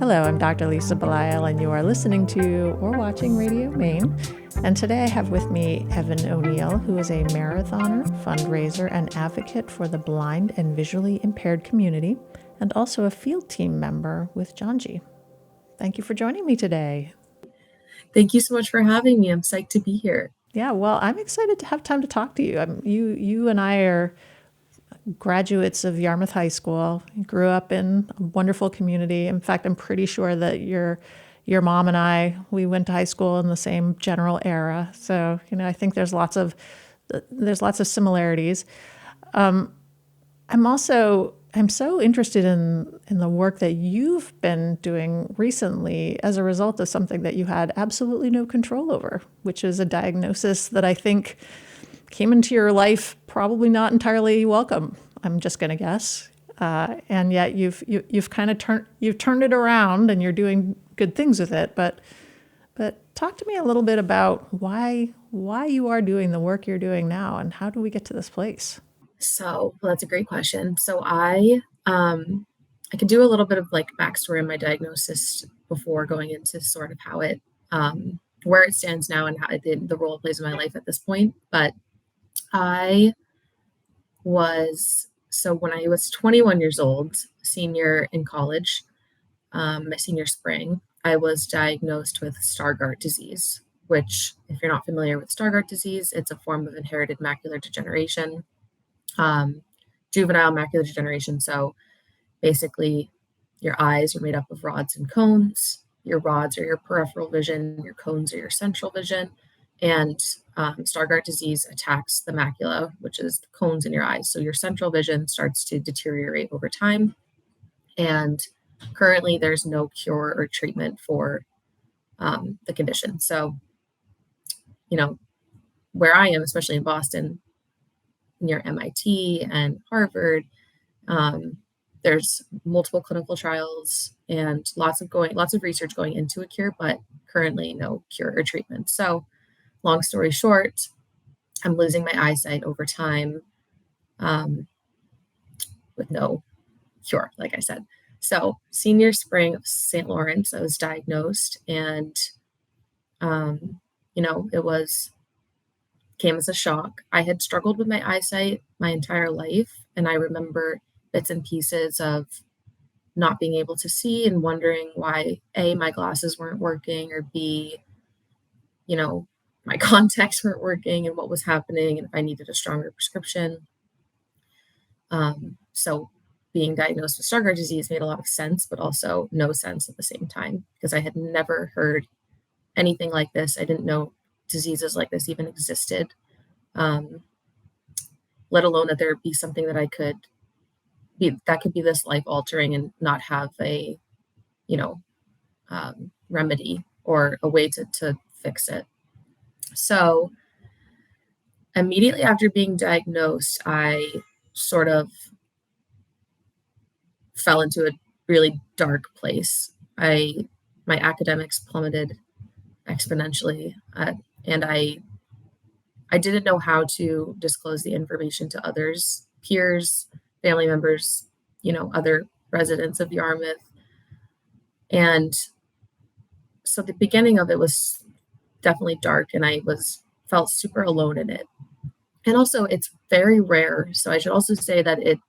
Hello, I'm Dr. Lisa Belisle, and you are listening to or watching Radio Maine. And today I have with me Eavan O'Neill, who is a marathoner, fundraiser, and advocate for the blind and visually impaired community, and also a field team member with Janji. Thank you for joining me today. Thank you so much for having me. I'm psyched to be here. Yeah, well, I'm excited to have time to talk to you. You and I are graduates of Yarmouth High School, grew up in a wonderful community. In fact, I'm pretty sure that your mom and I, we went to high school in the same general era. So, I think there's lots of similarities. I'm so interested in the work that you've been doing recently as a result of something that you had absolutely no control over, which is a diagnosis that I think came into your life probably not entirely welcome, I'm just going to guess. And yet you've kind of turned it around and you're doing good things with it. But talk to me a little bit about why you are doing the work you're doing now, and how do we get to this place? So, well, that's a great question. So I can do a little bit of like backstory on my diagnosis before going into sort of how it, where it stands now and how the role it plays in my life at this point. But when I was 21 years old, senior in college, my senior spring, I was diagnosed with Stargardt disease, which, if you're not familiar with Stargardt disease, it's a form of inherited macular degeneration, juvenile macular degeneration. So basically, your eyes are made up of rods and cones. Your rods are your peripheral vision, your cones are your central vision. And Stargardt disease attacks the macula, which is the cones in your eyes. So your central vision starts to deteriorate over time. And currently, there's no cure or treatment for the condition. So, where I am, especially in Boston, near MIT and Harvard, there's multiple clinical trials and lots of research going into a cure, but currently no cure or treatment. So, long story short, I'm losing my eyesight over time with no cure, like I said. So, senior spring of St. Lawrence, I was diagnosed, and it came as a shock. I had struggled with my eyesight my entire life, and I remember bits and pieces of not being able to see and wondering why A, my glasses weren't working, or B, my contacts weren't working and what was happening and if I needed a stronger prescription. So being diagnosed with Stargardt disease made a lot of sense, but also no sense at the same time, because I had never heard anything like this. I didn't know diseases like this even existed, let alone that there would be something that could be this life altering and not have a, remedy or a way to fix it. So immediately after being diagnosed, I sort of fell into a really dark place. My academics plummeted exponentially, and I didn't know how to disclose the information to others, peers, family members, other residents of Yarmouth. And so the beginning of it was definitely dark, and I felt super alone in it. And also, it's very rare. So I should also say that it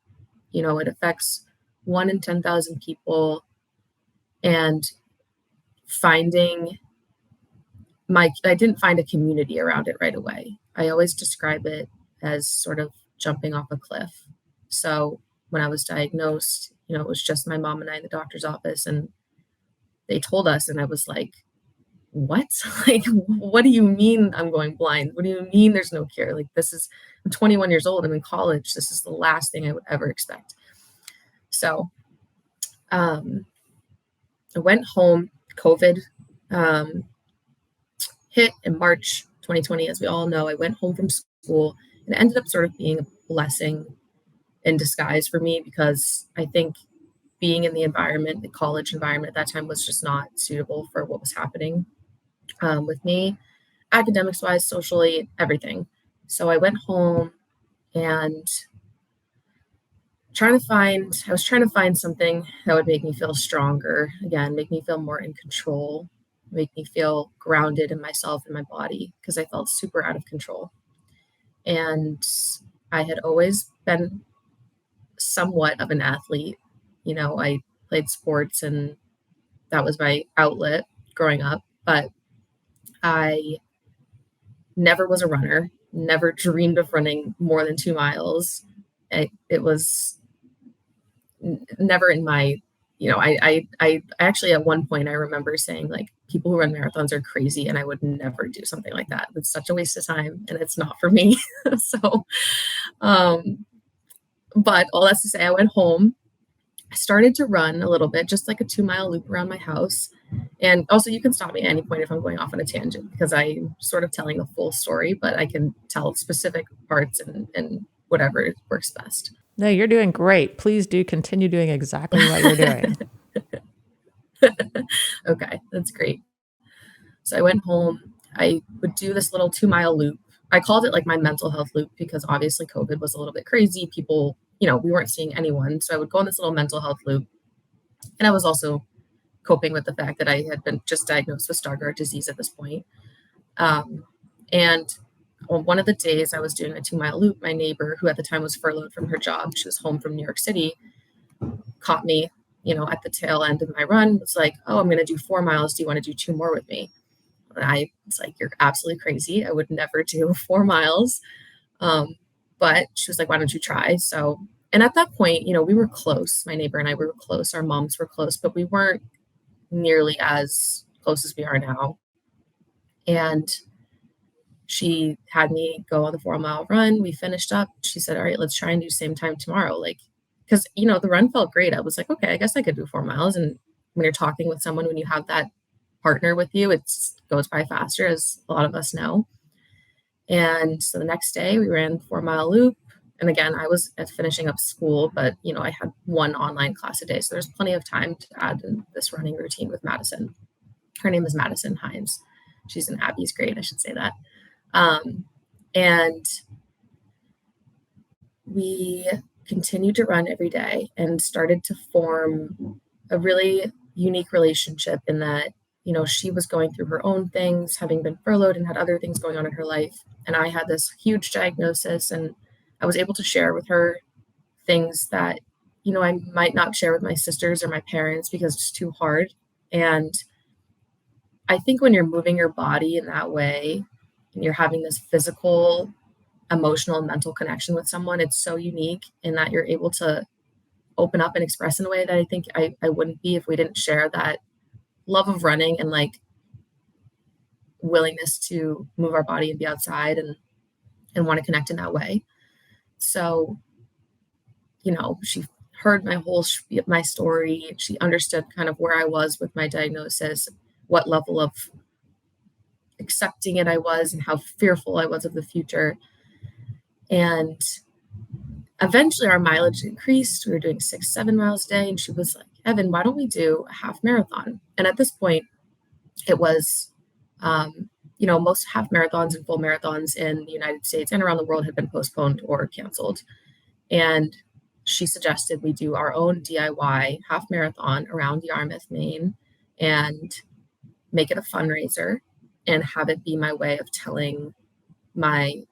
affects 1 in 10,000 people. And I didn't find a community around it right away. I always describe it as sort of jumping off a cliff. So when I was diagnosed, it was just my mom and I in the doctor's office, and they told us, and I was like, what? Like, what do you mean I'm going blind? What do you mean there's no cure? Like, I'm 21 years old. I'm in college. This is the last thing I would ever expect. So I went home. COVID hit in March 2020, as we all know. I went home from school, and it ended up sort of being a blessing in disguise for me, because I think being in the college environment at that time was just not suitable for what was happening with me, academics wise, socially, everything. So I went home and I was trying to find something that would make me feel stronger, again, make me feel more in control, make me feel grounded in myself and my body, because I felt super out of control. And I had always been somewhat of an athlete. I played sports and that was my outlet growing up, but I never was a runner, never dreamed of running more than 2 miles. It was never in my, I actually at one point I remember saying, like, people who run marathons are crazy and I would never do something like that. It's such a waste of time and it's not for me. So, um, but all that's to say, I went home. I started to run a little bit, just like a 2 mile loop around my house. And also, you can stop me at any point if I'm going off on a tangent, because I'm sort of telling a full story, but I can tell specific parts and whatever works best. No, you're doing great. Please do continue doing exactly what you're doing. Okay, that's great. So I went home. I would do this little 2 mile loop. I called it like my mental health loop because obviously COVID was a little bit crazy. People, we weren't seeing anyone. So I would go on this little mental health loop. And I was also coping with the fact that I had been just diagnosed with Stargardt disease at this point. And on one of the days I was doing a 2 mile loop, my neighbor, who at the time was furloughed from her job, she was home from New York City, caught me, at the tail end of my run, was like, "Oh, I'm going to do 4 miles. Do you want to do 2 more with me?" And I was like, "You're absolutely crazy. I would never do 4 miles." But she was like, "Why don't you try?" So, and at that point, we were close. My neighbor and I, we were close. Our moms were close, but we weren't nearly as close as we are now. And she had me go on the 4 mile run. We finished up. She said, "All right, let's try and do same time tomorrow." Like, because, the run felt great. I was like, okay, I guess I could do 4 miles. And when you're talking with someone, when you have that partner with you, it goes by faster, as a lot of us know. And so the next day we ran 4 mile loop. And again, I was finishing up school, but, I had one online class a day. So there's plenty of time to add in this running routine with Madison. Her name is Madison Hines. She's in Abby's grade, I should say that. And we continued to run every day and started to form a really unique relationship in that, she was going through her own things, having been furloughed and had other things going on in her life. And I had this huge diagnosis, and I was able to share with her things that, I might not share with my sisters or my parents because it's too hard. And I think when you're moving your body in that way and you're having this physical, emotional, and mental connection with someone, it's so unique in that you're able to open up and express in a way that I think I wouldn't be if we didn't share that love of running and like willingness to move our body and be outside and want to connect in that way. So, she heard my whole my story. She understood kind of where I was with my diagnosis, what level of accepting it I was, and how fearful I was of the future. And eventually our mileage increased. We were doing 6-7 miles a day. And she was like, "Evan, why don't we do a half marathon?" And at this point, it was, most half marathons and full marathons in the United States and around the world had been postponed or canceled. And she suggested we do our own DIY half marathon around Yarmouth, Maine, and make it a fundraiser and have it be my way of telling my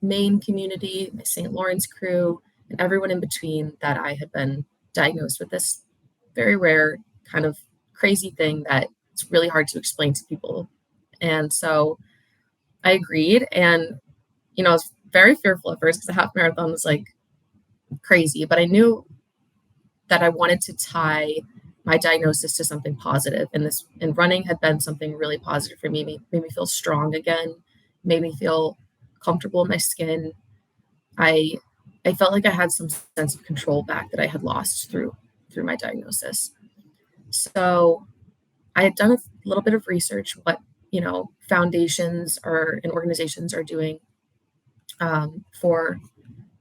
Maine community, my St. Lawrence crew, and everyone in between that I had been diagnosed with this very rare kind of crazy thing that it's really hard to explain to people. And so I agreed. And, I was very fearful at first because the half marathon was like crazy, but I knew that I wanted to tie my diagnosis to something positive. And running had been something really positive for me. Made me feel strong again, made me feel comfortable in my skin. I felt like I had some sense of control back that I had lost through my diagnosis. So I had done a little bit of research, what, foundations and organizations are doing for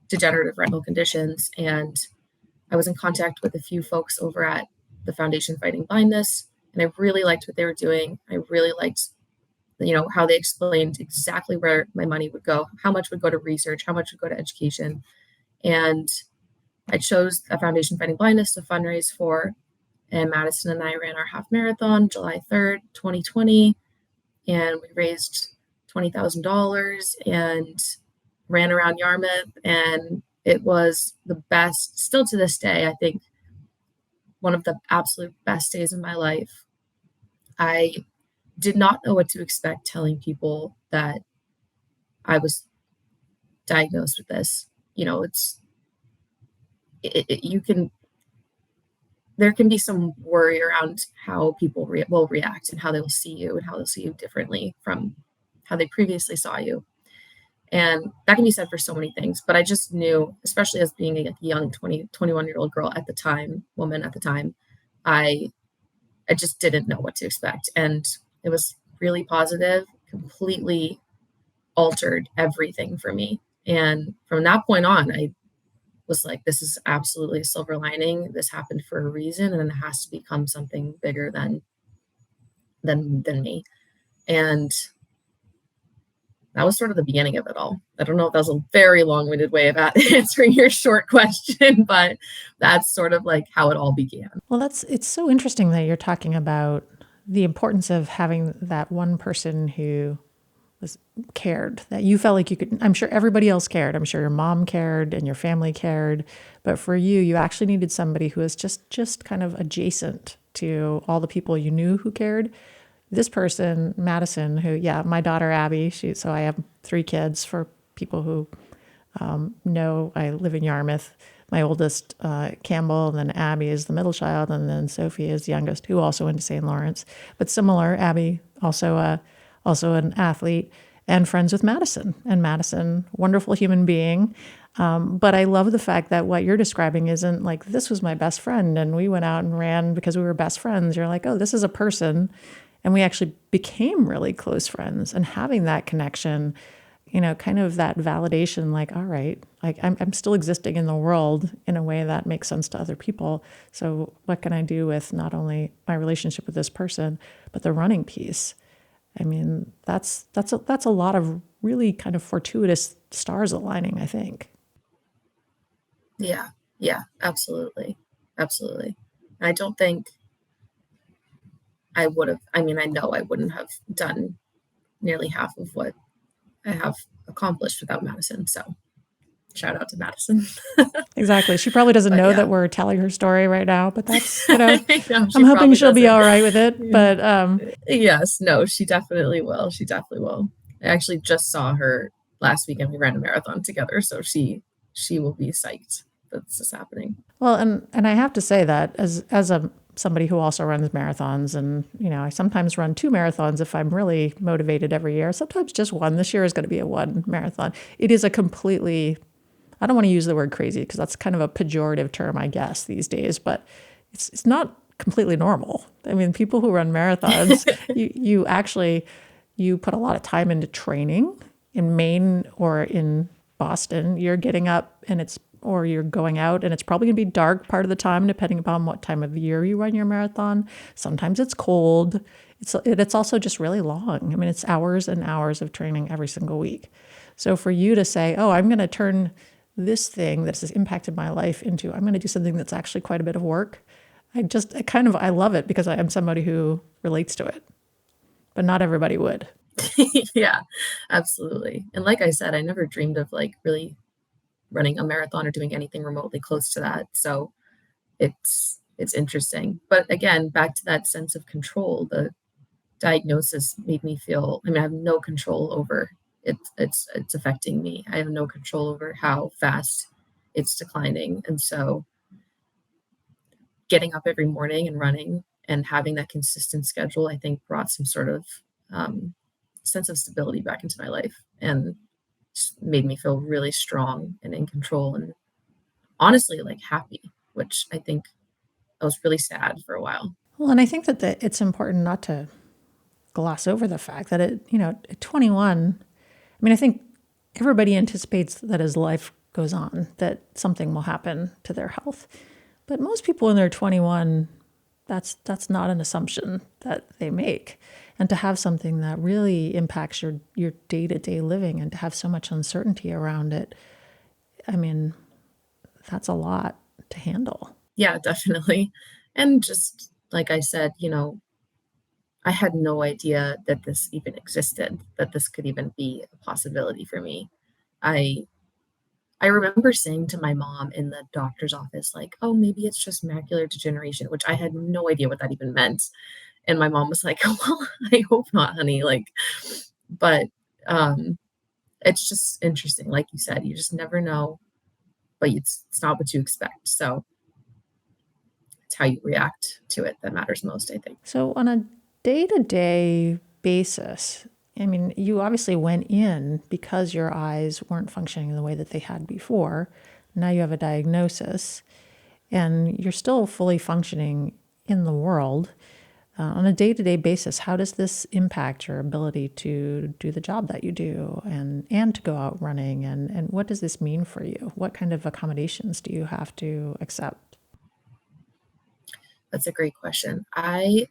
degenerative retinal conditions. And I was in contact with a few folks over at the Foundation Fighting Blindness, and I really liked what they were doing. I really liked, how they explained exactly where my money would go, how much would go to research, how much would go to education. And I chose a Foundation Fighting Blindness to fundraise for, and Madison and I ran our half marathon July 3rd, 2020, and we raised $20,000 and ran around Yarmouth, and it was the best, still to this day, I think one of the absolute best days of my life. I did not know what to expect telling people that I was diagnosed with this. You know, there can be some worry around how people will react and how they will see you and how they'll see you differently from how they previously saw you. And that can be said for so many things, but I just knew, especially as being a young 21-year-old girl at the time, woman at the time, I just didn't know what to expect. And it was really positive, completely altered everything for me. And from that point on, I was like, this is absolutely a silver lining. This happened for a reason, and it has to become something bigger than me. And that was sort of the beginning of it all. I don't know if that was a very long-winded way of answering your short question, but that's sort of like how it all began. Well, it's so interesting that you're talking about the importance of having that one person who was cared, that you felt like you could. I'm sure everybody else cared. I'm sure your mom cared and your family cared, but for you, you actually needed somebody who was just kind of adjacent to all the people you knew who cared. This person, Madison, who, my daughter, Abby, so I have 3 kids for people who know I live in Yarmouth. My oldest, Campbell, and then Abby is the middle child, and then Sophie is the youngest, who also went to St. Lawrence. But similar, Abby, also an athlete and friends with Madison. And Madison, wonderful human being. But I love the fact that what you're describing isn't like, this was my best friend and we went out and ran because we were best friends. You're like, oh, this is a person. And we actually became really close friends, and having that connection, kind of that validation, like, all right, like I'm still existing in the world in a way that makes sense to other people. So what can I do with not only my relationship with this person, but the running piece? I mean, that's a lot of really kind of fortuitous stars aligning, I think. Yeah, absolutely. Absolutely. I don't think I would have, I know I wouldn't have done nearly half of what I have accomplished without Madison. So shout out to Madison. Exactly. She probably doesn't know that we're telling her story right now, but that's, I'm hoping she'll be all right with it. But yes, no, she definitely will. I actually just saw her last weekend. We ran a marathon together. So she will be psyched that this is happening. Well, and I have to say that as somebody who also runs marathons, and I sometimes run 2 marathons if I'm really motivated every year. Sometimes just one. This year is going to be a 1 marathon. It is a completely, I don't want to use the word crazy because that's kind of a pejorative term, I guess, these days, but it's not completely normal. I mean, people who run marathons, you put a lot of time into training. In Maine or in Boston, you're getting up or you're going out, and it's probably going to be dark part of the time, depending upon what time of year you run your marathon. Sometimes it's cold. It's also just really long. I mean, it's hours and hours of training every single week. So for you to say, oh, I'm going to turn this thing that has impacted my life into, I'm going to do something that's actually quite a bit of work. I love it because I am somebody who relates to it, but not everybody would. Yeah, absolutely. And like I said, I never dreamed of like really running a marathon or doing anything remotely close to that. So it's interesting. But again, back to that sense of control, the diagnosis made me feel, I have no control over it. It's affecting me. I have no control over how fast it's declining. And so getting up every morning and running and having that consistent schedule, I think brought some sort of sense of stability back into my life and made me feel really strong and in control and honestly like happy, which I think I was really sad for a while. Well, and I think that it's important not to gloss over the fact that at 21, I think everybody anticipates that as life goes on, that something will happen to their health. But most people when they're 21, that's not an assumption that they make. And to have something that really impacts your day-to-day living and to have so much uncertainty around it, that's a lot to handle. Yeah, definitely. And just like I said, I had no idea that this even existed, that this could even be a possibility for me. I I remember saying to my mom in the doctor's office, like, "Oh, maybe it's just macular degeneration," which I had no idea what that even meant. And my mom was like, "Well, I hope not, honey." Like, but um, it's just interesting. Like you said, you just never know, but it's not what you expect. So it's how you react to it that matters most, I think. So, on a day to day basis, I mean, you obviously went in because your eyes weren't functioning the way that they had before. Now you have a diagnosis and you're still fully functioning in the world. On a day to day basis, how does this impact your ability to do the job that you do and to go out running? And what does this mean for you? What kind of accommodations do you have to accept? That's a great question. I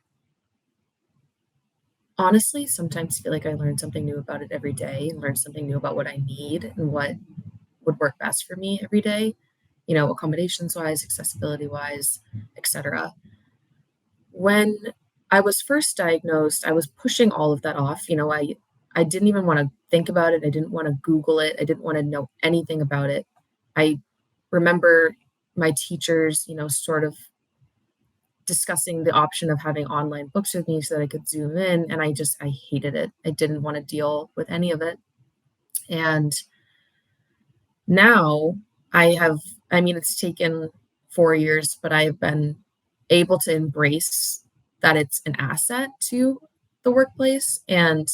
honestly sometimes feel like I learn something new about it every day and learn something new about what I need and what would work best for me every day, accommodations wise, accessibility wise, etc. When I was first diagnosed, I was pushing all of that off. I didn't even want to think about it. I didn't want to Google it. I didn't want to know anything about it. I remember my teachers, sort of discussing the option of having online books with me so that I could zoom in. And I hated it. I didn't want to deal with any of it. And now it's taken 4 years, but I've been able to embrace that it's an asset to the workplace. And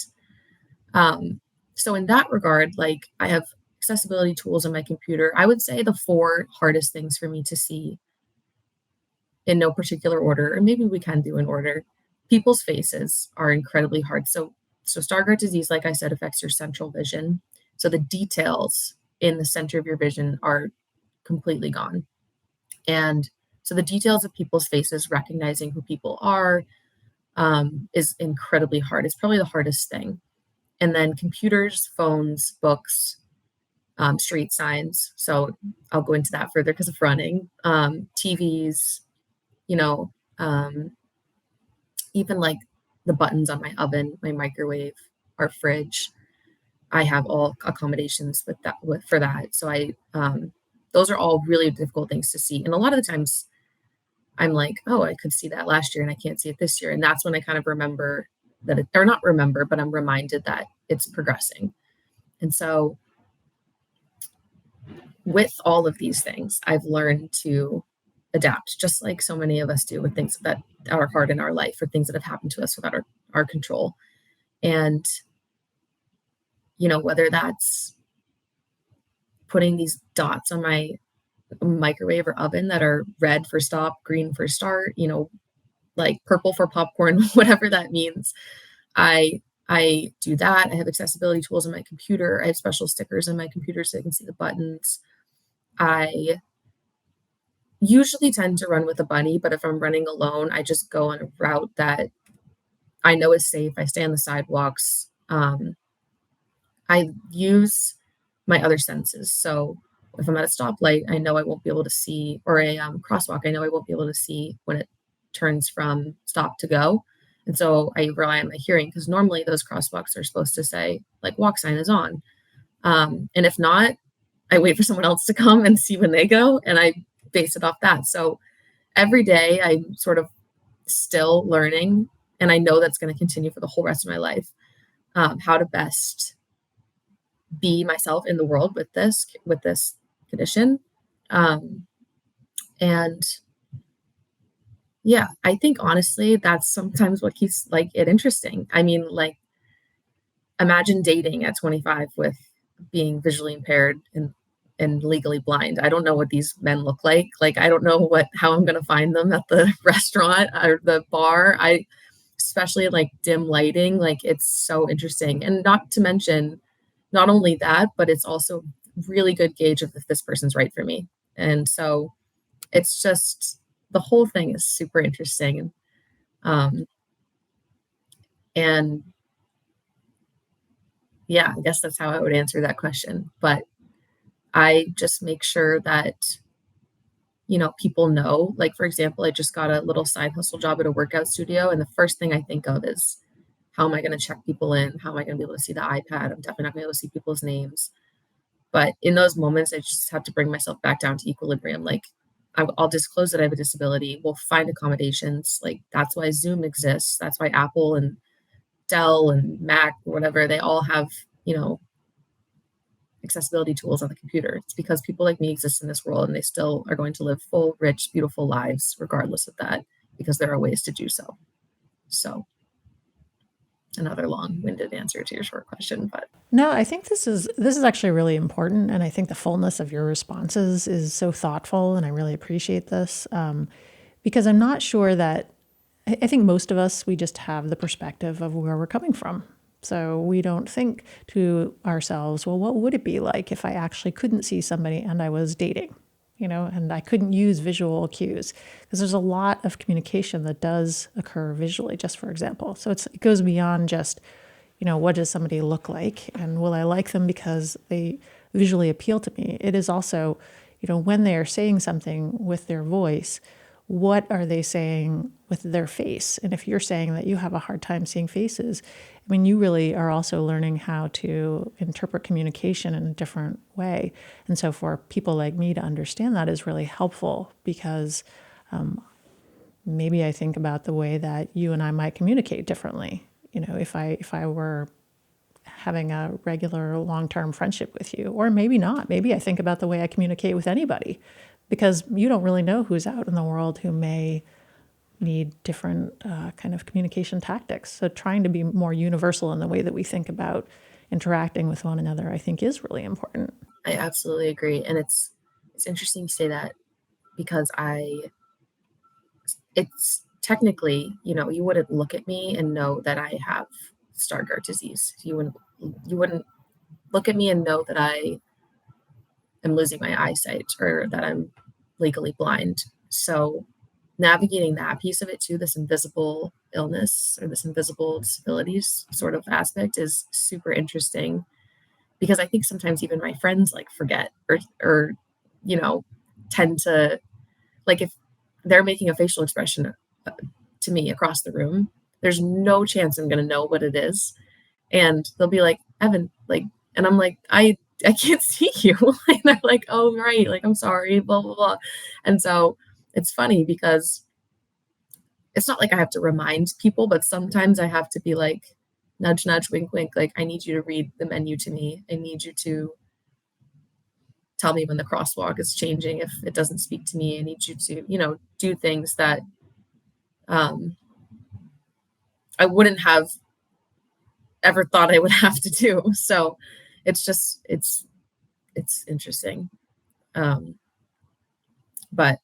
so in that regard, like I have accessibility tools on my computer. I would say the four hardest things for me to see in no particular order, or maybe we can do in order. People's faces are incredibly hard. So Stargardt disease, like I said, affects your central vision. So the details in the center of your vision are completely gone. And so the details of people's faces, recognizing who people are, is incredibly hard. It's probably the hardest thing. And then computers, phones, books, street signs. So I'll go into that further because of running. TVs, you know, um, even like the buttons on my oven, my microwave, our fridge. I have all accommodations for that. So those are all really difficult things to see. And a lot of the times I'm like, oh, I could see that last year and I can't see it this year. And that's when I kind of remember or not remember, but I'm reminded that it's progressing. And so with all of these things, I've learned to adapt, just like so many of us do with things that are hard in our life or things that have happened to us without our control. And, whether that's putting these dots on my microwave or oven that are red for stop, green for start, like purple for popcorn, whatever that means. I do that. I have accessibility tools on my computer. I have special stickers on my computer so I can see the buttons. I usually tend to run with a bunny, but if I'm running alone, I just go on a route that I know is safe. I stay on the sidewalks. I use my other senses. So if I'm at a stoplight, I know I won't be able to see, or a crosswalk, I know I won't be able to see when it turns from stop to go. And so I rely on my hearing because normally those crosswalks are supposed to say, like, walk sign is on. And if not, I wait for someone else to come and see when they go, and I base it off that. So every day I'm sort of still learning, and I know that's going to continue for the whole rest of my life, how to best be myself in the world with this condition. And yeah, I think honestly, that's sometimes what keeps like it interesting. I mean, like imagine dating at 25 with being visually impaired and legally blind. I don't know what these men look like. Like I don't know how I'm going to find them at the restaurant or the bar. Especially like dim lighting, like it's so interesting. And not to mention not only that, but it's also really good gauge of if this person's right for me. And so it's just the whole thing is super interesting. Um, and yeah, I guess that's how I would answer that question. But I just make sure that people know. Like, for example, I just got a little side hustle job at a workout studio. And the first thing I think of is, how am I going to check people in? How am I going to be able to see the iPad? I'm definitely not going to be able to see people's names. But in those moments, I just have to bring myself back down to equilibrium. Like, I'll disclose that I have a disability. We'll find accommodations. Like, that's why Zoom exists. That's why Apple and Dell and Mac, whatever, they all have, accessibility tools on the computer. It's because people like me exist in this world, and they still are going to live full, rich, beautiful lives regardless of that, because there are ways to do so. So, another long-winded answer to your short question, but no, I think this is actually really important, and I think the fullness of your responses is so thoughtful, and I really appreciate this, because I'm not sure that I think most of us, we just have the perspective of where we're coming from. So we don't think to ourselves, well, what would it be like if I actually couldn't see somebody and I was dating, and I couldn't use visual cues? Because there's a lot of communication that does occur visually, just for example. So it goes beyond just, what does somebody look like? And will I like them because they visually appeal to me? It is also, when they are saying something with their voice, what are they saying with their face? And if you're saying that you have a hard time seeing faces, I mean, you really are also learning how to interpret communication in a different way. And so for people like me to understand that is really helpful, because maybe I think about the way that you and I might communicate differently. If I were having a regular long-term friendship with you, or maybe not. Maybe I think about the way I communicate with anybody, because you don't really know who's out in the world who may need different kind of communication tactics. So trying to be more universal in the way that we think about interacting with one another, I think, is really important. I absolutely agree. And it's interesting you say that, because it's technically, you wouldn't look at me and know that I have Stargardt disease. You wouldn't look at me and know that I am losing my eyesight, or that I'm legally blind. So navigating that piece of it too, this invisible illness or this invisible disabilities sort of aspect, is super interesting, because I think sometimes even my friends like forget, or tend to, like, if they're making a facial expression to me across the room, there's no chance I'm going to know what it is. And they'll be like, Evan, like, and I'm like, I can't see you. And they're like, oh, right. Like, I'm sorry, blah, blah, blah. And so it's funny, because it's not like I have to remind people, but sometimes I have to be like, nudge, nudge, wink, wink. Like, I need you to read the menu to me. I need you to tell me when the crosswalk is changing if it doesn't speak to me. I need you to, do things that I wouldn't have ever thought I would have to do. So it's interesting. But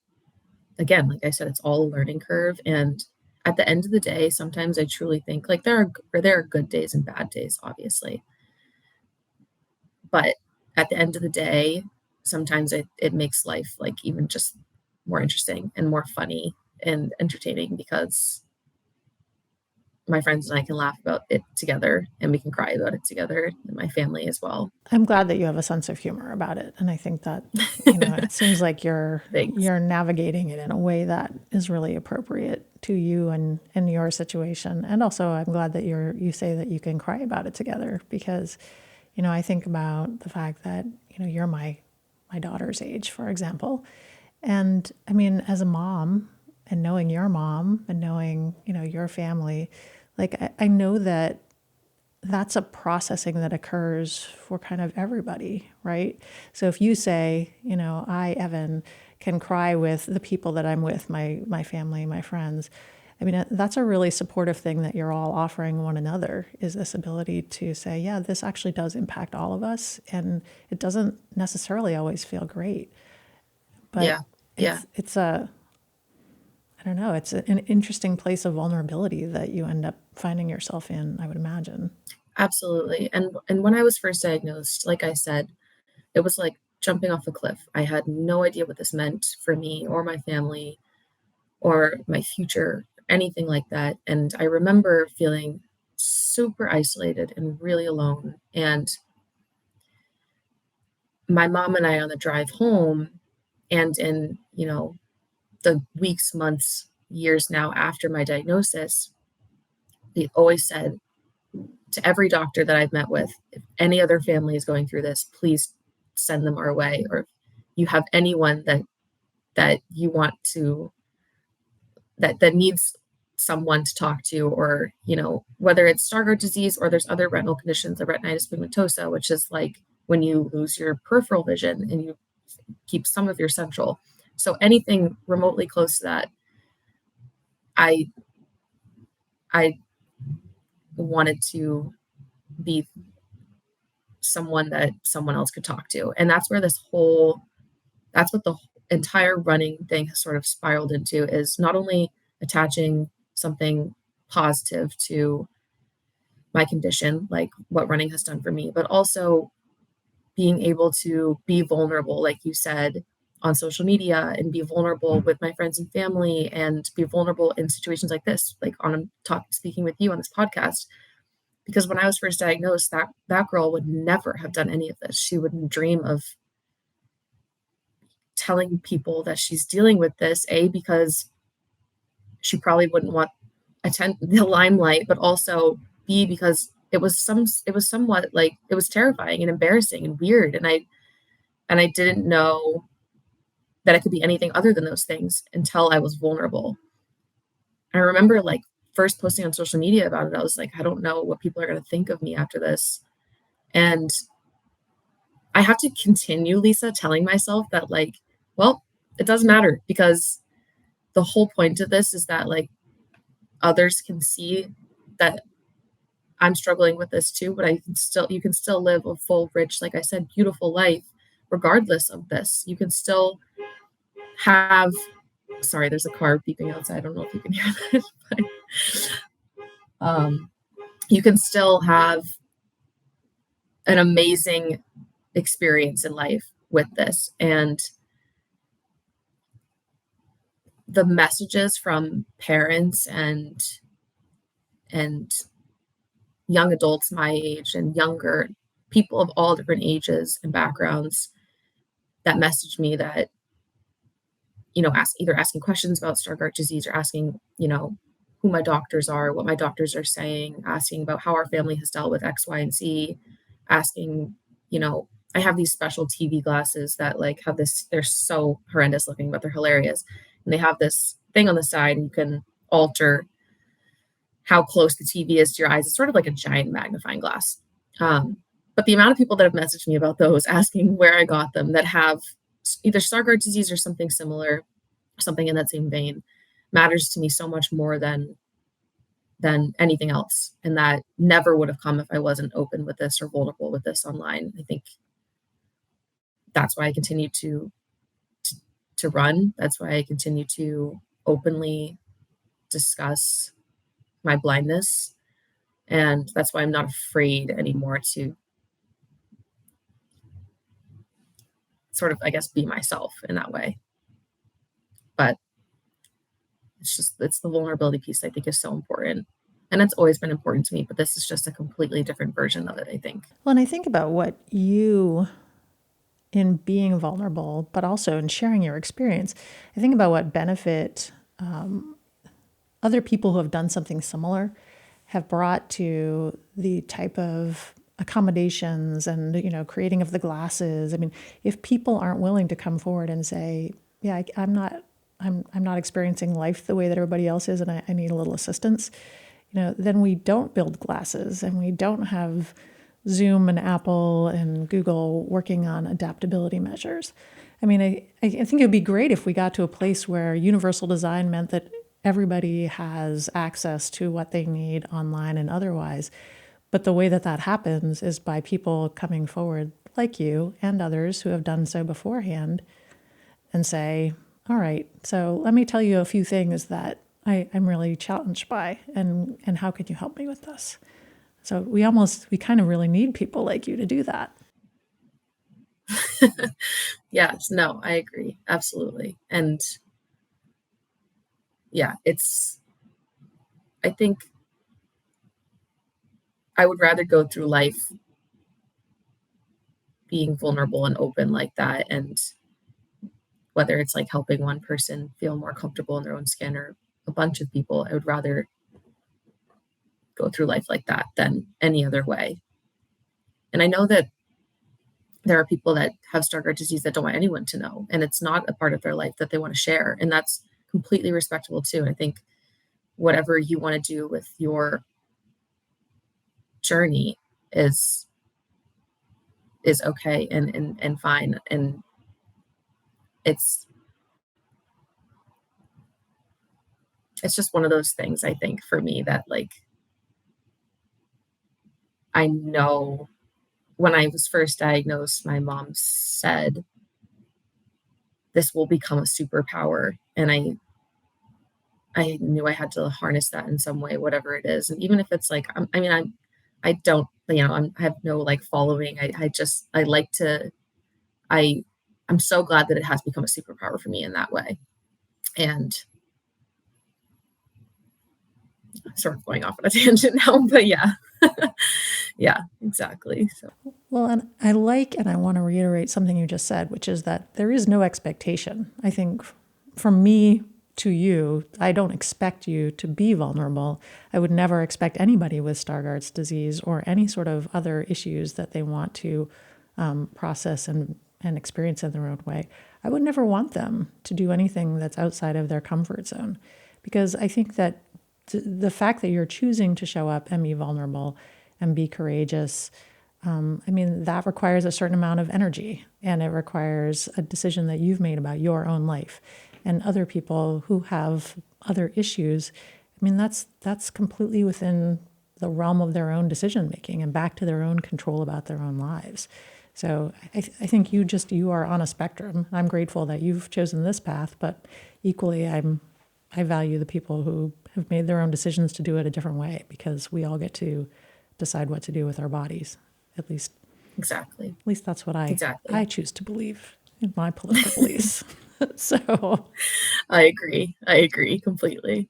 again, like I said, it's all a learning curve. And at the end of the day, sometimes I truly think, like, there are good days and bad days, obviously. But at the end of the day, sometimes it makes life, like, even just more interesting and more funny and entertaining, because my friends and I can laugh about it together, and we can cry about it together, and my family as well. I'm glad that you have a sense of humor about it. And I think that, it seems like you're navigating it in a way that is really appropriate to you and your situation. And also, I'm glad that you say that you can cry about it together, because, I think about the fact that, you're my daughter's age, for example. And I mean, as a mom, and knowing your mom and knowing, your family, like, I know that that's a processing that occurs for kind of everybody, right? So if you say, I, Evan, can cry with the people that I'm with, my family, my friends, I mean, that's a really supportive thing that you're all offering one another, is this ability to say, yeah, this actually does impact all of us, and it doesn't necessarily always feel great. But it's I don't know, it's an interesting place of vulnerability that you end up finding yourself in, I would imagine. Absolutely. And when I was first diagnosed, like I said, it was like jumping off a cliff. I had no idea what this meant for me or my family or my future, anything like that. And I remember feeling super isolated and really alone. And my mom and I, on the drive home, And in, the weeks, months, years now after my diagnosis, they always said to every doctor that I've met with, if any other family is going through this, please send them our way. Or if you have anyone that you want to, that needs someone to talk to, or, whether it's Stargardt disease or there's other retinal conditions, the retinitis pigmentosa, which is like when you lose your peripheral vision and you keep some of your central. So anything remotely close to that, I wanted to be someone that someone else could talk to. And that's where that's what the entire running thing has sort of spiraled into, is not only attaching something positive to my condition, like what running has done for me, but also being able to be vulnerable, like you said, on social media, and be vulnerable with my friends and family, and be vulnerable in situations like this, like speaking with you on this podcast. Because when I was first diagnosed, that girl would never have done any of this. She wouldn't dream of telling people that she's dealing with this, because she probably wouldn't want the limelight, but also B, because it was somewhat like, it was terrifying and embarrassing and weird. And I didn't know that it could be anything other than those things until I was vulnerable. I remember like first posting on social media about it. I was like, I don't know what people are going to think of me after this. And I have to continue, Lisa, telling myself that, like, well, it doesn't matter, because the whole point of this is that, like, others can see that I'm struggling with this too, but you can still live a full, rich, like I said, beautiful life regardless of this. You can still have, sorry, there's a car beeping outside. I don't know if you can hear that, but you can still have an amazing experience in life with this. And the messages from parents and young adults my age and younger, people of all different ages and backgrounds, that message me that, either asking questions about Stargardt disease, or asking, who my doctors are, what my doctors are saying, asking about how our family has dealt with X, Y, and Z, asking, I have these special TV glasses that like have this, they're so horrendous looking, but they're hilarious. And they have this thing on the side, and you can alter how close the TV is to your eyes. It's sort of like a giant magnifying glass. But the amount of people that have messaged me about those, asking where I got them, that have either Stargardt disease or something similar, something in that same vein, matters to me so much more than anything else. And that never would have come if I wasn't open with this or vulnerable with this online. I think that's why I continue to run. That's why I continue to openly discuss my blindness. And that's why I'm not afraid anymore to sort of, I guess, be myself in that way. But it's the vulnerability piece I think is so important. And it's always been important to me, but this is just a completely different version of it, I think. Well, and I think about what you, in being vulnerable, but also in sharing your experience, I think about what benefit other people who have done something similar have brought to the type of accommodations and, creating of the glasses. I mean, if people aren't willing to come forward and say, yeah, I'm not experiencing life the way that everybody else is, and I need a little assistance, then we don't build glasses, and we don't have Zoom and Apple and Google working on adaptability measures. I mean, I think it would be great if we got to a place where universal design meant that everybody has access to what they need online and otherwise. But the way that happens is by people coming forward like you and others who have done so beforehand and say, all right, so let me tell you a few things that I'm really challenged by, and how can you help me with this? So we kind of really need people like you to do that. Yes, no, I agree. Absolutely. And yeah, I think I would rather go through life being vulnerable and open like that, and whether it's like helping one person feel more comfortable in their own skin or a bunch of people, I would rather go through life like that than any other way. And I know that there are people that have Stargardt disease that don't want anyone to know, and it's not a part of their life that they want to share. And that's completely respectable too. And I think whatever you want to do with your journey is okay and fine. And it's just one of those things, I think, for me, that like, I know when I was first diagnosed, my mom said, this will become a superpower. And I knew I had to harness that in some way, whatever it is. And even if it's like, I don't, I have no like following. I like to, I'm so glad that it has become a superpower for me in that way. And sort of going off on a tangent now, but yeah. Yeah, exactly. So. Well, and I want to reiterate something you just said, which is that there is no expectation. I think from me to you, I don't expect you to be vulnerable. I would never expect anybody with Stargardt's disease or any sort of other issues that they want to process and experience in their own way. I would never want them to do anything that's outside of their comfort zone, because I think that the fact that you're choosing to show up and be vulnerable and be courageous, that requires a certain amount of energy, and it requires a decision that you've made about your own life. And other people who have other issues, that's completely within the realm of their own decision making and back to their own control about their own lives. So I think you are on a spectrum. I'm grateful that you've chosen this path, but equally I value the people who have made their own decisions to do it a different way, because we all get to decide what to do with our bodies. At least that's what I choose to believe in my political beliefs. So I agree completely.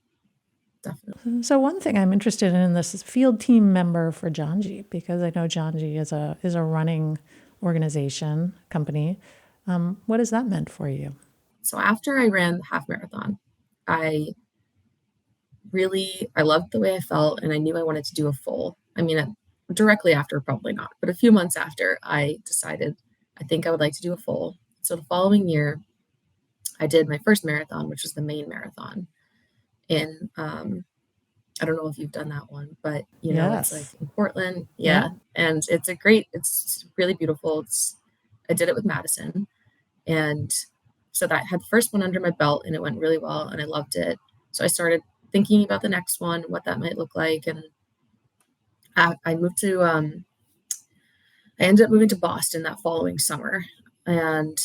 Definitely. So one thing I'm interested in this is field team member for Janji, because I know Janji is a running organization, company. What has that meant for you? So after I ran the half marathon, I loved the way I felt, and I knew I wanted to do a full. Directly after, probably not, but a few months after, I decided I think I would like to do a full. So the following year, I did my first marathon, which was the Maine marathon. And I don't know if you've done that one, but Yes. It's like in Portland. Yeah. And it's really beautiful. I did it with Madison. And so that had the first one under my belt, and it went really well, and I loved it. So I started thinking about the next one, what that might look like. And I moved to, I ended up moving to Boston that following summer. And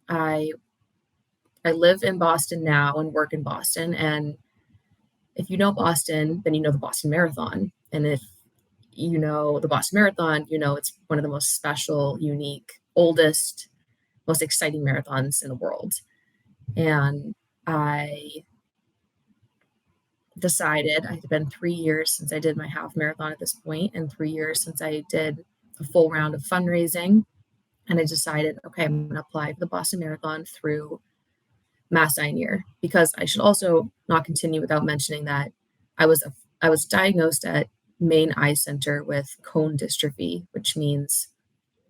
I live in Boston now and work in Boston. And if you know Boston, then you know the Boston Marathon. And if you know the Boston Marathon, it's one of the most special, unique, oldest, most exciting marathons in the world. And I decided, it had been 3 years since I did my half marathon at this point, and 3 years since I did a full round of fundraising. And I decided, okay, I'm going to apply for the Boston Marathon through Mass Eye and Ear, because I should also not continue without mentioning that I was diagnosed at Maine Eye Center with cone dystrophy, which means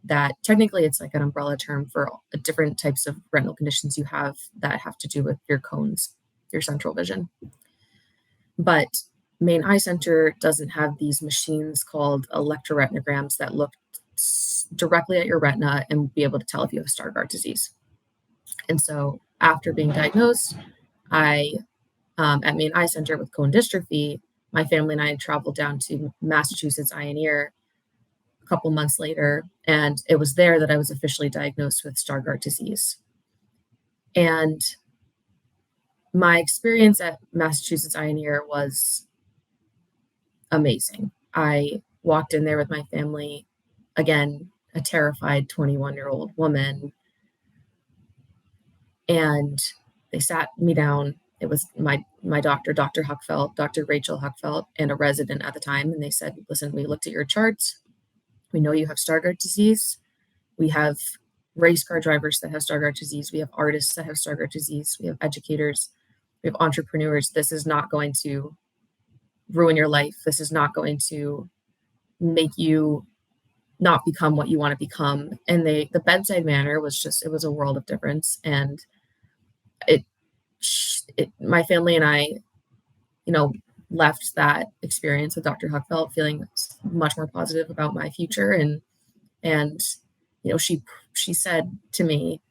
that technically it's like an umbrella term for different types of retinal conditions you have that have to do with your cones, your central vision. But Maine Eye Center doesn't have these machines called electroretinograms that look directly at your retina and be able to tell if you have Stargardt disease. And so after being diagnosed, I, at Maine Eye Center with cone dystrophy, my family and I traveled down to Massachusetts Eye and Ear a couple months later, and it was there that I was officially diagnosed with Stargardt disease. And my experience at Massachusetts Eye and Ear was amazing. I walked in there with my family, again, a terrified 21-year-old woman, and they sat me down. It was my doctor, Dr. Huckfeldt, Dr. Rachel Huckfeldt, and a resident at the time. And they said, listen, we looked at your charts. We know you have Stargardt disease. We have race car drivers that have Stargardt disease. We have artists that have Stargardt disease. We have educators. We have entrepreneurs. This is not going to ruin your life. This is not going to make you not become what you want to become. And the bedside manner was just, it was a world of difference. And my family and I, left that experience with Dr. Huckfeldt feeling much more positive about my future. And she said to me,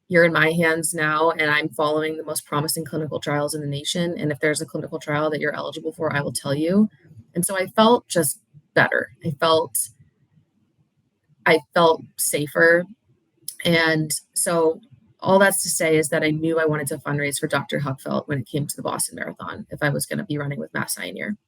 "You're in my hands now, and I'm following the most promising clinical trials in the nation. And if there's a clinical trial that you're eligible for, I will tell you." And so I felt just better. I felt safer. And so all that's to say is that I knew I wanted to fundraise for Dr. Huckfeldt when it came to the Boston Marathon, if I was going to be running with Mass Pioneer.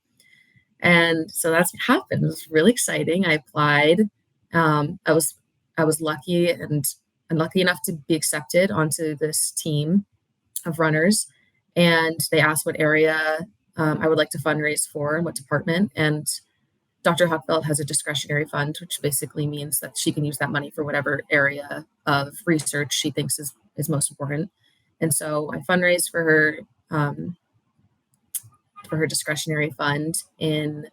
And so that's what happened. It was really exciting. I applied. I was lucky and lucky enough to be accepted onto this team of runners. And they asked what area I would like to fundraise for and what department. And Dr. Huckfeldt has a discretionary fund, which basically means that she can use that money for whatever area of research she thinks is most important. And so I fundraised for her discretionary fund in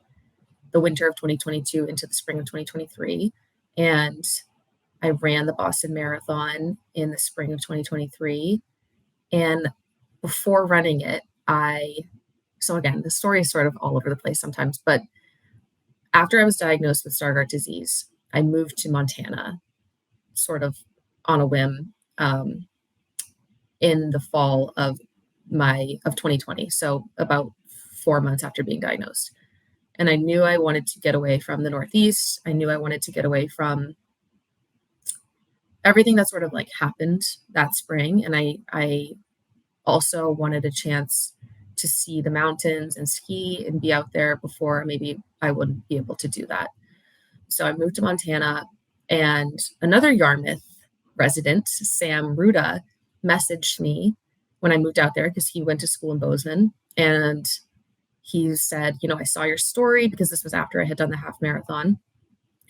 the winter of 2022 into the spring of 2023. And I ran the Boston Marathon in the spring of 2023. And before running it, so again, the story is sort of all over the place sometimes, but after I was diagnosed with Stargardt disease, I moved to Montana sort of on a whim in the fall of 2020. So about 4 months after being diagnosed. And I knew I wanted to get away from the Northeast. I knew I wanted to get away from everything that sort of like happened that spring. And I also wanted a chance to see the mountains and ski and be out there before maybe I wouldn't be able to do that. So I moved to Montana, and another Yarmouth resident, Sam Ruda, messaged me when I moved out there because he went to school in Bozeman. And he said, I saw your story, because this was after I had done the half marathon,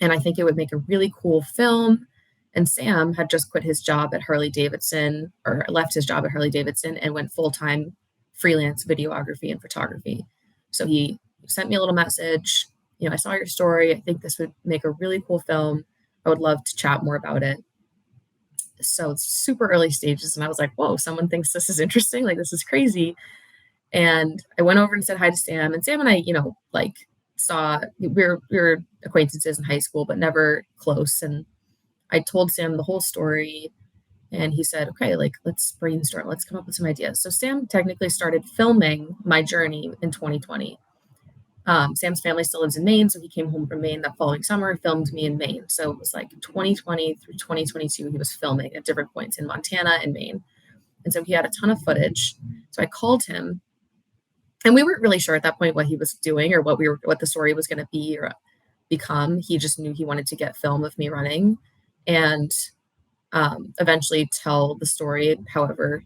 and I think it would make a really cool film. And Sam had just quit his job at Harley-Davidson, or left his job at Harley-Davidson, and went full-time freelance videography and photography. So he sent me a little message. I saw your story. I think this would make a really cool film. I would love to chat more about it. So it's super early stages. And I was like, whoa, someone thinks this is interesting. Like, this is crazy. And I went over and said hi to Sam. And Sam and I, we were acquaintances in high school, but never close. And I told Sam the whole story. And he said, okay, let's brainstorm. Let's come up with some ideas. So Sam technically started filming my journey in 2020. Sam's family still lives in Maine, so he came home from Maine that following summer and filmed me in Maine. So it was like 2020 through 2022, he was filming at different points in Montana and Maine. And so he had a ton of footage. So I called him, and we weren't really sure at that point what he was doing or what the story was going to be or become. He just knew he wanted to get film of me running and eventually tell the story. However,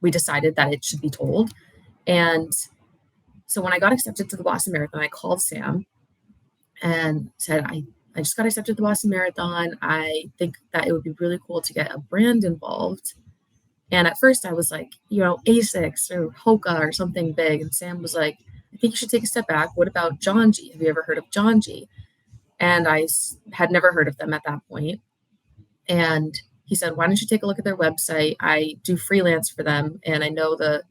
we decided that it should be told. And so when I got accepted to the Boston Marathon, I called Sam and said, I just got accepted to the Boston Marathon. I think that it would be really cool to get a brand involved. And at first I was like, ASICS or Hoka or something big. And Sam was like, I think you should take a step back. What about Janji? Have you ever heard of Janji? And I had never heard of them at that point. And he said, why don't you take a look at their website? I do freelance for them, and I know the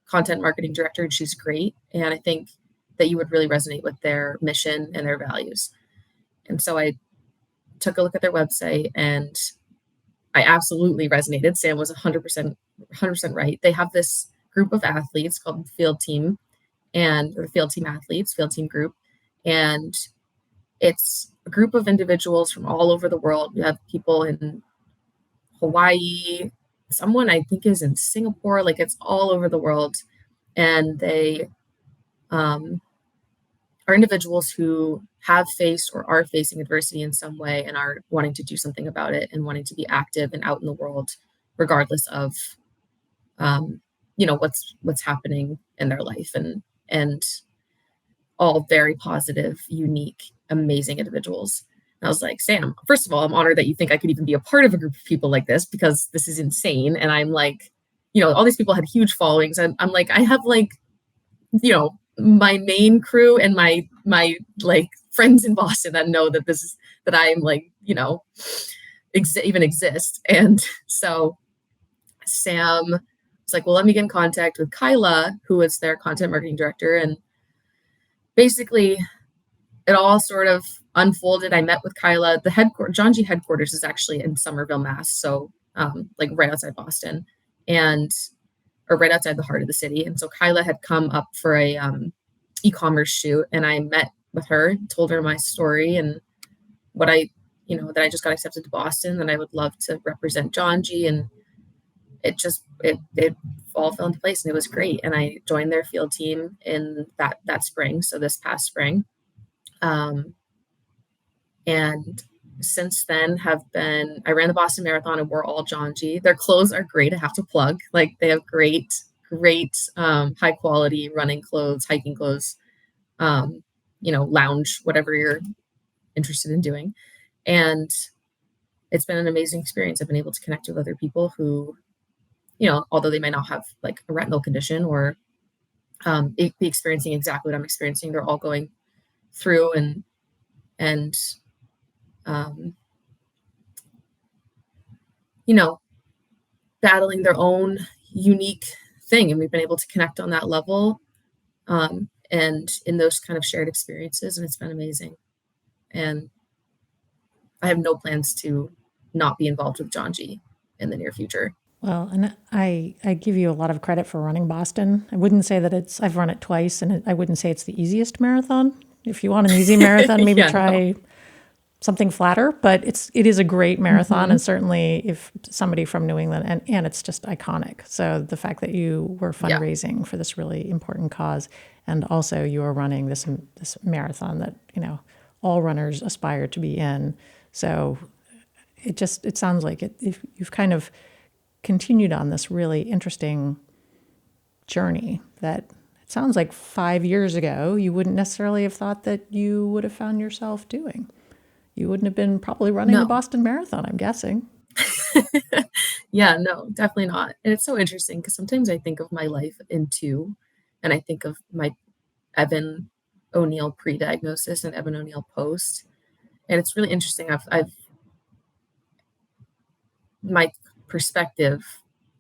content marketing director, and she's great. And I think that you would really resonate with their mission and their values. And so I took a look at their website, and I absolutely resonated. Sam was 100% right. They have this group of athletes called Field Team, or Field Team Athletes, Field Team Group. And it's a group of individuals from all over the world. You have people in Hawaii, someone I think is in Singapore, it's all over the world. And they are individuals who have faced or are facing adversity in some way and are wanting to do something about it and wanting to be active and out in the world, regardless of, what's happening in their life, and all very positive, unique, amazing individuals. I was like, Sam, first of all, I'm honored that you think I could even be a part of a group of people like this, because this is insane. And I'm like, all these people had huge followings. And I'm like, I have like, my main crew and my like friends in Boston that know that that I'm like, even exist. And so Sam was like, well, let me get in contact with Kyla, who was their content marketing director. And basically it all sort of unfolded. I met with Kyla. The Janji headquarters is actually in Somerville, Mass. So like right outside Boston, or right outside the heart of the city. And so Kyla had come up for a e-commerce shoot, and I met with her, told her my story and what that I just got accepted to Boston, and I would love to represent Janji. And it all fell into place, and it was great. And I joined their field team in that spring. So this past spring. And since then I ran the Boston Marathon and wore all Janji. Their clothes are great. I have to plug, like they have great, high quality running clothes, hiking clothes, lounge, whatever you're interested in doing. And it's been an amazing experience. I've been able to connect with other people who, although they might not have like a retinal condition or be experiencing exactly what I'm experiencing, they're all going through and battling their own unique thing. And we've been able to connect on that level and in those kind of shared experiences. And it's been amazing. And I have no plans to not be involved with Janji in the near future. Well, and I give you a lot of credit for running Boston. I wouldn't say that I've run it twice, and I wouldn't say it's the easiest marathon. If you want an easy marathon, maybe try something flatter, but it is a great marathon. And certainly if somebody from New England, and it's just iconic. So the fact that you were fundraising for this really important cause, and also you are running this marathon that, all runners aspire to be in. So it sounds like if you've kind of continued on this really interesting journey that it sounds like 5 years ago, you wouldn't necessarily have thought that you would have found yourself doing. You wouldn't have been probably running the Boston Marathon, I'm guessing. Yeah, no, definitely not. And it's so interesting because sometimes I think of my life in two, and I think of my Eavan O'Neill pre-diagnosis and Eavan O'Neill post. And it's really interesting. My perspective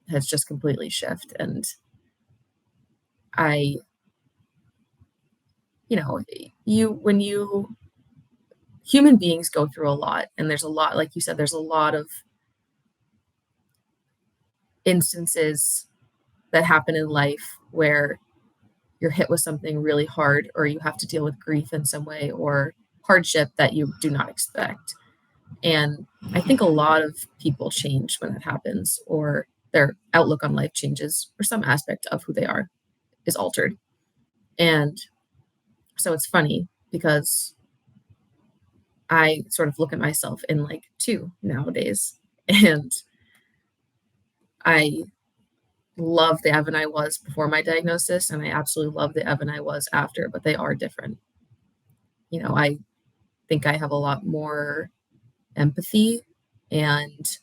has just completely shifted. And human beings go through a lot, and there's a lot, like you said, there's a lot of instances that happen in life where you're hit with something really hard, or you have to deal with grief in some way or hardship that you do not expect. And I think a lot of people change when that happens, or their outlook on life changes, or some aspect of who they are is altered. And so it's funny because I sort of look at myself in like two nowadays, and I love the Evan I was before my diagnosis, and I absolutely love the Evan I was after, but they are different. I think I have a lot more empathy, and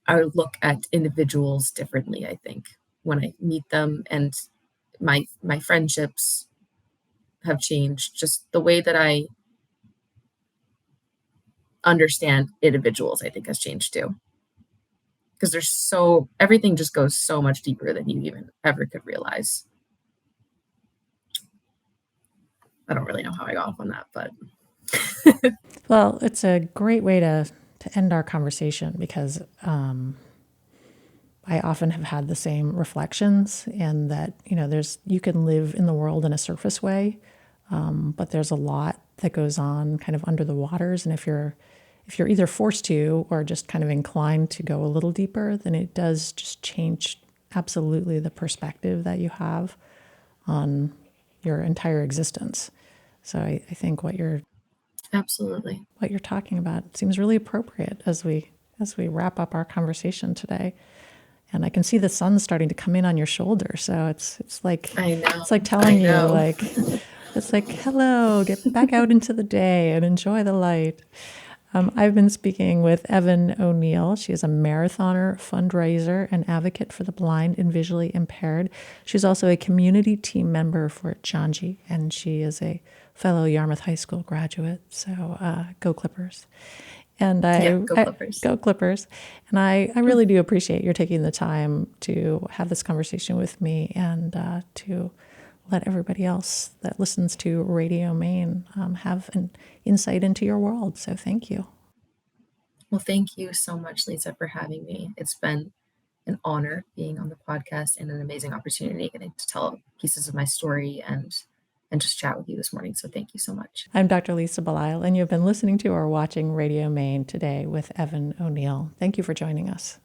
I look at individuals differently, I think, when I meet them, and my friendships have changed. Just the way that I understand individuals, I think, has changed too. Because everything just goes so much deeper than you even ever could realize. I don't really know how I got off on that, but. Well, it's a great way to end our conversation, because I often have had the same reflections, and that, you can live in the world in a surface way, but there's a lot that goes on kind of under the waters. And if you're either forced to or just kind of inclined to go a little deeper, then it does just change absolutely the perspective that you have on your entire existence. So I think what you're talking about seems really appropriate as we wrap up our conversation today. And I can see the sun starting to come in on your shoulder. So it's like, I know. It's like telling you, like, It's like, hello, get back out into the day and enjoy the light. I've been speaking with Eavan O'Neill. She is a marathoner, fundraiser, and advocate for the blind and visually impaired. She's also a community team member for Janji, and she is a fellow Yarmouth High School graduate. So go Clippers. And go Clippers. Go Clippers. And I really do appreciate your taking the time to have this conversation with me and to let everybody else that listens to Radio Maine have an insight into your world. So thank you. Well, thank you so much, Lisa, for having me. It's been an honor being on the podcast and an amazing opportunity getting to tell pieces of my story and just chat with you this morning. So thank you so much. I'm Dr. Lisa Belisle, and you've been listening to or watching Radio Maine today with Eavan O'Neill. Thank you for joining us.